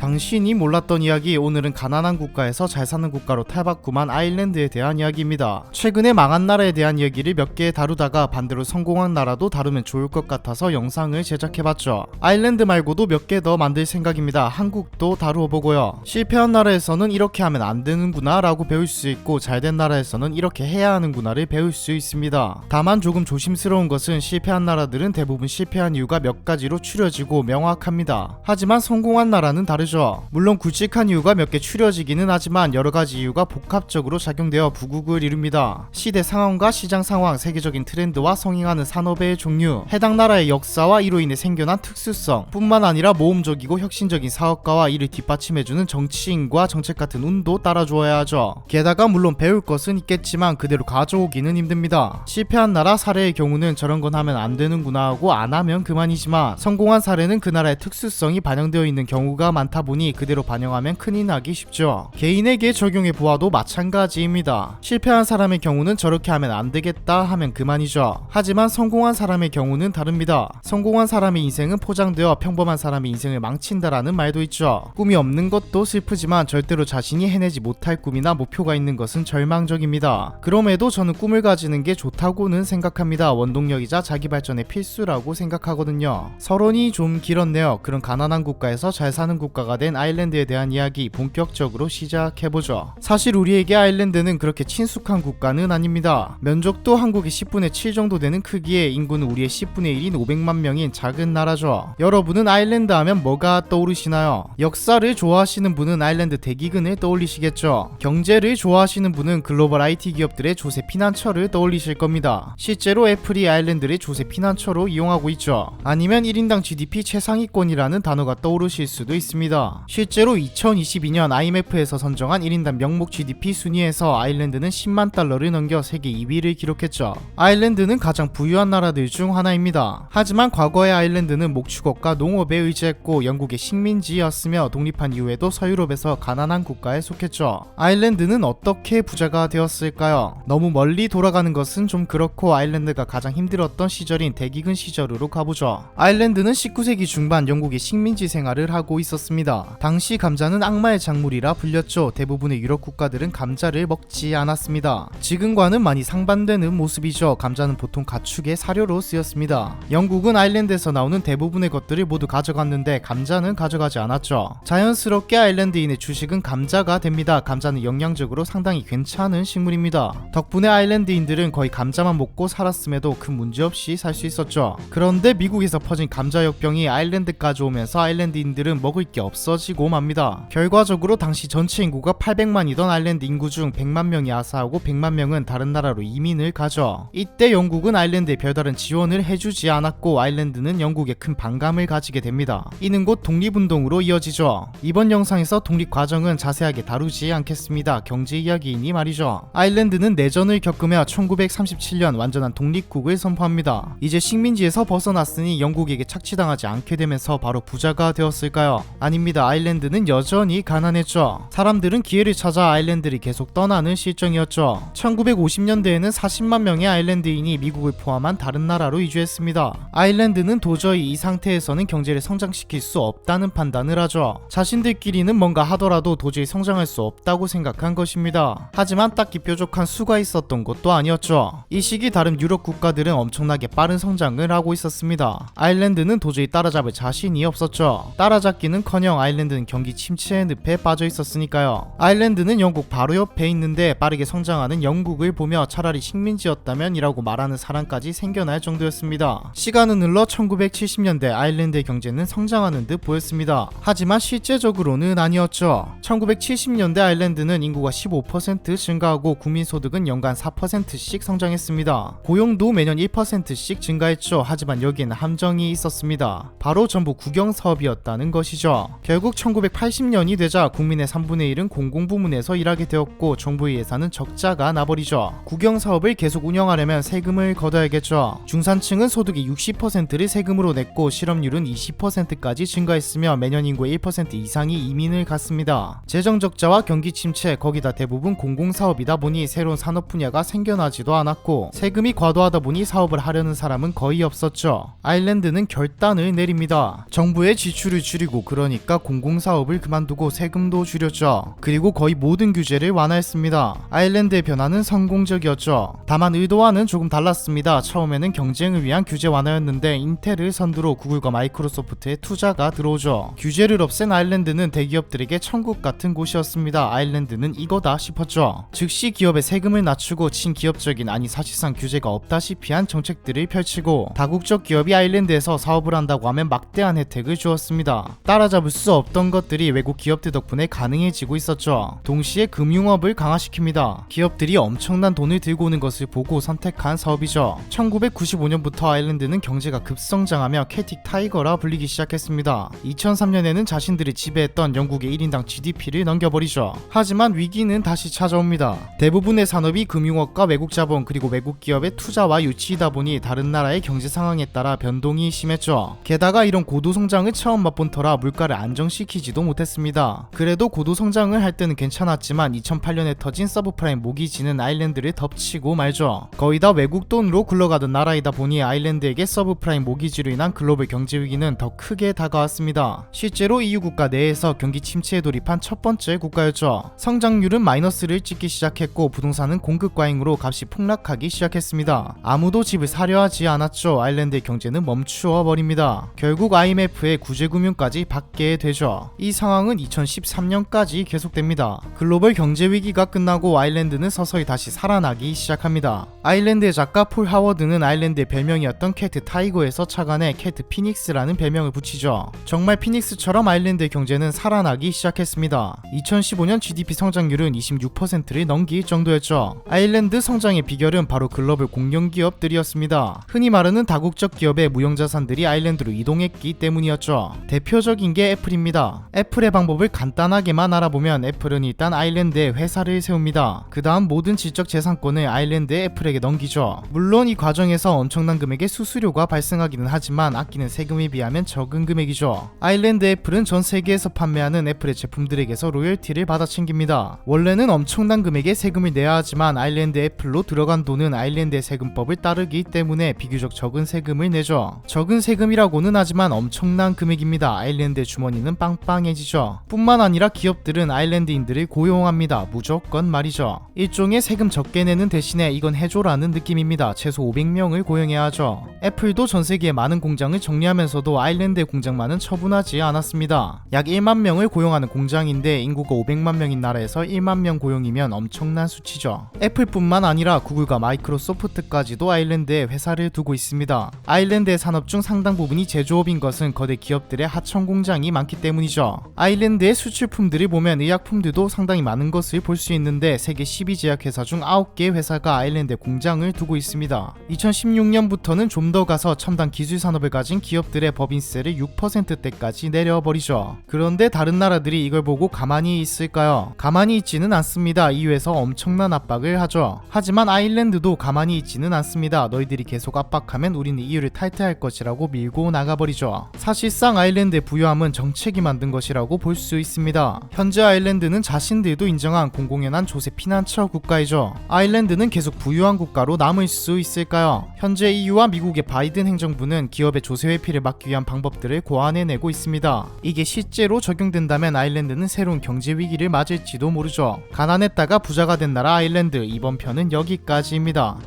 당신이 몰랐던 이야기, 오늘은 가난한 국가에서 잘 사는 국가로 탈바꿈한 아일랜드에 대한 이야기입니다. 최근에 망한 나라에 대한 이야기를 몇 개 다루다가 반대로 성공한 나라도 다루면 좋을 것 같아서 영상을 제작해봤죠. 아일랜드 말고도 몇 개 더 만들 생각입니다. 한국도 다루어보고요. 실패한 나라에서는 이렇게 하면 안 되는구나 라고 배울 수 있고, 잘된 나라에서는 이렇게 해야 하는구나를 배울 수 있습니다. 다만 조금 조심스러운 것은 실패한 나라들은 대부분 실패한 이유가 몇 가지로 추려지고 명확합니다. 하지만 성공한 나라는 다르죠. 물론 굵직한 이유가 몇 개 추려지기는 하지만 여러 가지 이유가 복합적으로 작용되어 부국을 이룹니다. 시대 상황과 시장 상황, 세계적인 트렌드와 성행하는 산업의 종류, 해당 나라의 역사와 이로 인해 생겨난 특수성 뿐만 아니라 모험적이고 혁신적인 사업가와 이를 뒷받침해주는 정치인과 정책 같은 운도 따라주어야 하죠. 게다가 물론 배울 것은 있겠지만 그대로 가져오기는 힘듭니다. 실패한 나라 사례의 경우는 저런 건 하면 안 되는구나 하고 안 하면 그만이지만, 성공한 사례는 그 나라의 특수성이 반영되어 있는 경우가 많다 보니 그대로 반영하면 큰일 나기 쉽죠. 개인에게 적용해 보아도 마찬가지입니다. 실패한 사람의 경우는 저렇게 하면 안 되겠다 하면 그만이죠. 하지만 성공한 사람의 경우는 다릅니다. 성공한 사람의 인생은 포장되어 평범한 사람의 인생을 망친다라는 말도 있죠. 꿈이 없는 것도 슬프지만 절대로 자신이 해내지 못할 꿈이나 목표가 있는 것은 절망적입니다. 그럼에도 저는 꿈을 가지는 게 좋다고는 생각합니다. 원동력이자 자기 발전의 필수라고 생각하거든요. 서론이 좀 길었네요. 그런 가난한 국가에서 잘 사는 국가가 된 아일랜드에 대한 이야기 본격적으로 시작해보죠. 사실 우리에게 아일랜드는 그렇게 친숙한 국가는 아닙니다. 면적도 한국의 10분의 7 정도 되는 크기에 인구는 우리의 10분의 1인 500만 명인 작은 나라죠. 여러분은 아일랜드 하면 뭐가 떠오르시나요? 역사를 좋아하시는 분은 아일랜드 대기근을 떠올리시겠죠. 경제를 좋아하시는 분은 글로벌 IT 기업들의 조세 피난처를 떠올리실 겁니다. 실제로 애플이 아일랜드를 조세 피난처로 이용하고 있죠. 아니면 1인당 GDP 최상위권이라는 단어가 떠오르실 수도 있습니다. 실제로 2022년 IMF에서 선정한 1인당 명목 GDP 순위에서 아일랜드는 10만 달러를 넘겨 세계 2위를 기록했죠. 아일랜드는 가장 부유한 나라들 중 하나입니다. 하지만 과거의 아일랜드는 목축업과 농업에 의지했고 영국의 식민지였으며 독립한 이후에도 서유럽에서 가난한 국가에 속했죠. 아일랜드는 어떻게 부자가 되었을까요? 너무 멀리 돌아가는 것은 좀 그렇고 아일랜드가 가장 힘들었던 시절인 대기근 시절으로 가보죠. 아일랜드는 19세기 중반 영국의 식민지 생활을 하고 있었습니다. 당시 감자는 악마의 작물이라 불렸죠. 대부분의 유럽 국가들은 감자를 먹지 않았습니다. 지금과는 많이 상반되는 모습이죠. 감자는 보통 가축의 사료로 쓰였습니다. 영국은 아일랜드에서 나오는 대부분의 것들을 모두 가져갔는데 감자는 가져가지 않았죠. 자연스럽게 아일랜드인의 주식은 감자가 됩니다. 감자는 영양적으로 상당히 괜찮은 식물입니다. 덕분에 아일랜드인들은 거의 감자만 먹고 살았음에도 큰 문제없이 살 수 있었죠. 그런데 미국에서 퍼진 감자 역병이 아일랜드까지 오면서 아일랜드인들은 먹을 게 없어지고 맙니다. 결과적으로 당시 전체 인구가 800만이던 아일랜드 인구 중 100만 명이 아사하고 100만 명은 다른 나라로 이민을 가죠. 이때 영국은 아일랜드에 별다른 지원을 해주지 않았고 아일랜드는 영국에 큰 반감을 가지게 됩니다. 이는 곧 독립운동으로 이어지죠. 이번 영상에서 독립 과정은 자세하게 다루지 않겠습니다. 경제 이야기이니 말이죠. 아일랜드는 내전을 겪으며 1937년 완전한 독립국을 선포합니다. 이제 식민지에서 벗어났으니 영국에게 착취당하지 않게 되면서 바로 부자가 되었을까요? 아닙니다. 아일랜드는 여전히 가난했죠. 사람들은 기회를 찾아 아일랜드를 계속 떠나는 실정이었죠. 1950년대에는 40만 명의 아일랜드인이 미국을 포함한 다른 나라로 이주했습니다. 아일랜드는 도저히 이 상태에서는 경제를 성장시킬 수 없다는 판단을 하죠. 자신들끼리는 뭔가 하더라도 도저히 성장할 수 없다고 생각한 것입니다. 하지만 딱히 뾰족한 수가 있었던 것도 아니었죠. 이 시기 다른 유럽 국가들은 엄청나게 빠른 성장을 하고 있었습니다. 아일랜드는 도저히 따라잡을 자신이 없었죠. 따라잡기는커녕 아일랜드는 경기 침체의 늪에 빠져 있었으니까요. 아일랜드는 영국 바로 옆에 있는데 빠르게 성장하는 영국을 보며 차라리 식민지였다면 이라고 말하는 사람까지 생겨날 정도였습니다. 시간은 흘러 1970년대 아일랜드의 경제는 성장하는 듯 보였습니다. 하지만 실제적으로는 아니었죠. 1970년대 아일랜드는 인구가 15% 증가하고 국민소득은 연간 4%씩 성장했습니다. 고용도 매년 1%씩 증가했죠. 하지만 여기에는 함정이 있었습니다. 바로 전부 국영사업이었다는 것이죠. 결국 1980년이 되자 국민의 3분의 1은 공공부문에서 일하게 되었고 정부의 예산은 적자가 나버리죠. 국영사업을 계속 운영하려면 세금을 걷어야겠죠. 중산층은 소득의 60%를 세금으로 냈고 실업률은 20%까지 증가했으며 매년 인구의 1% 이상이 이민을 갔습니다. 재정적자와 경기 침체, 거기다 대부분 공공사업이다 보니 새로운 산업 분야가 생겨나지도 않았고 세금이 과도하다 보니 사업을 하려는 사람은 거의 없었죠. 아일랜드는 결단을 내립니다. 정부의 지출을 줄이고 그러니까 아일랜드가 공공사업을 그만두고 세금도 줄였죠. 그리고 거의 모든 규제를 완화했습니다. 아일랜드의 변화는 성공적이었죠. 다만 의도와는 조금 달랐습니다. 처음에는 경쟁을 위한 규제 완화였는데 인텔을 선두로 구글과 마이크로소프트의 투자가 들어오죠. 규제를 없앤 아일랜드는 대기업들에게 천국 같은 곳이었습니다. 아일랜드는 이거다 싶었죠. 즉시 기업의 세금을 낮추고 친기업적인, 아니 사실상 규제가 없다시피 한 정책들을 펼치고 다국적 기업이 아일랜드에서 사업을 한다고 하면 막대한 혜택을 주었습니다. 따라잡을 수 없던 것들이 외국 기업들 덕분에 가능해지고 있었죠. 동시에 금융업을 강화시킵니다. 기업들이 엄청난 돈을 들고 오는 것을 보고 선택한 사업이죠. 1995년부터 아일랜드는 경제가 급성장하며 켈틱 타이거라 불리기 시작했습니다. 2003년에는 자신들이 지배했던 영국의 1인당 GDP를 넘겨버리죠. 하지만 위기는 다시 찾아옵니다. 대부분의 산업이 금융업과 외국 자본 그리고 외국 기업의 투자와 유치이다 보니 다른 나라의 경제 상황에 따라 변동이 심했죠. 게다가 이런 고도성장을 처음 맛본 터라 물가를 안정시키지도 못했습니다. 그래도 고도성장을 할 때는 괜찮았지만 2008년에 터진 서브프라임 모기지는 아일랜드를 덮치고 말죠. 거의 다 외국 돈으로 굴러가던 나라이다 보니 아일랜드에게 서브프라임 모기지로 인한 글로벌 경제 위기는 더 크게 다가왔습니다. 실제로 EU 국가 내에서 경기 침체에 돌입한 첫 번째 국가였죠. 성장률은 마이너스를 찍기 시작했고 부동산은 공급 과잉으로 값이 폭락하기 시작했습니다. 아무도 집을 사려 하지 않았죠. 아일랜드의 경제는 멈추어 버립니다. 결국 IMF의 구제금융까지 받게 되죠. 이 상황은 2013년까지 계속됩니다. 글로벌 경제 위기가 끝나고 아일랜드는 서서히 다시 살아나기 시작합니다. 아일랜드의 작가 폴 하워드는 아일랜드의 별명이었던 캣트 타이거에서 착안해 캣트 피닉스라는 별명을 붙이죠. 정말 피닉스처럼 아일랜드의 경제는 살아나기 시작했습니다. 2015년 GDP 성장률은 26%를 넘길 정도였죠. 아일랜드 성장의 비결은 바로 글로벌 공룡기업들이었습니다. 흔히 말하는 다국적 기업의 무형자산들이 아일랜드로 이동했기 때문이었죠. 대표적인 게 애플입니다. 애플의 방법을 간단하게만 알아보면 애플은 일단 아일랜드에 회사를 세웁니다. 그 다음 모든 지적 재산권을 아일랜드의 애플에게 넘기죠. 물론 이 과정에서 엄청난 금액의 수수료가 발생하기는 하지만 아끼는 세금에 비하면 적은 금액이죠. 아일랜드 애플은 전 세계에서 판매하는 애플의 제품들에게서 로열티를 받아 챙깁니다. 원래는 엄청난 금액의 세금을 내야 하지만 아일랜드 애플로 들어간 돈은 아일랜드의 세금법을 따르기 때문에 비교적 적은 세금을 내죠. 적은 세금이라고는 하지만 엄청난 금액입니다. 아일랜드의 주머니는 빵빵해지죠. 뿐만 아니라 기업들은 아일랜드인들을 고용합니다. 무조건 말이죠. 일종의 세금 적게 내는 대신에 이건 해줘라는 느낌입니다. 최소 500명을 고용해야 하죠. 애플도 전 세계의 많은 공장을 정리하면서도 아일랜드의 공장만은 처분하지 않았습니다. 약 1만 명을 고용하는 공장인데 인구가 500만 명인 나라에서 1만 명 고용이면 엄청난 수치죠. 애플뿐만 아니라 구글과 마이크로소프트까지도 아일랜드에 회사를 두고 있습니다. 아일랜드의 산업 중 상당 부분이 제조업인 것은 거대 기업들의 하청 공장이 많기 때문이죠. 아일랜드의 수출품들을 보면 의약품들도 상당히 많은 것을 볼 수 있는데 세계 12제약회사 중 9개의 회사가 아일랜드에 공장을 두고 있습니다. 2016년부터는 좀 더 가서 첨단 기술 산업을 가진 기업들의 법인세를 6%대까지 내려버리죠. 그런데 다른 나라들이 이걸 보고 가만히 있을까요? 가만히 있지는 않습니다. EU에서 엄청난 압박을 하죠. 하지만 아일랜드도 가만히 있지는 않습니다. 너희들이 계속 압박하면 우리는 EU를 탈퇴할 것이라고 밀고 나가버리죠. 사실상 아일랜드의 부유함은 정책이 만든 것이라고 볼 수 있습니다. 현재 아일랜드는 자신들도 인정한 공공연한 조세 피난처 국가이죠. 아일랜드는 계속 부유한 국가로 남을 수 있을까요? 현재 EU와 미국의 바이든 행정부는 기업의 조세 회피를 막기 위한 방법들을 고안해내고 있습니다. 이게 실제로 적용된다면 아일랜드는 새로운 경제 위기를 맞을지도 모르죠. 가난했다가 부자가 된 나라 아일랜드, 이번 편은 여기까지입니다.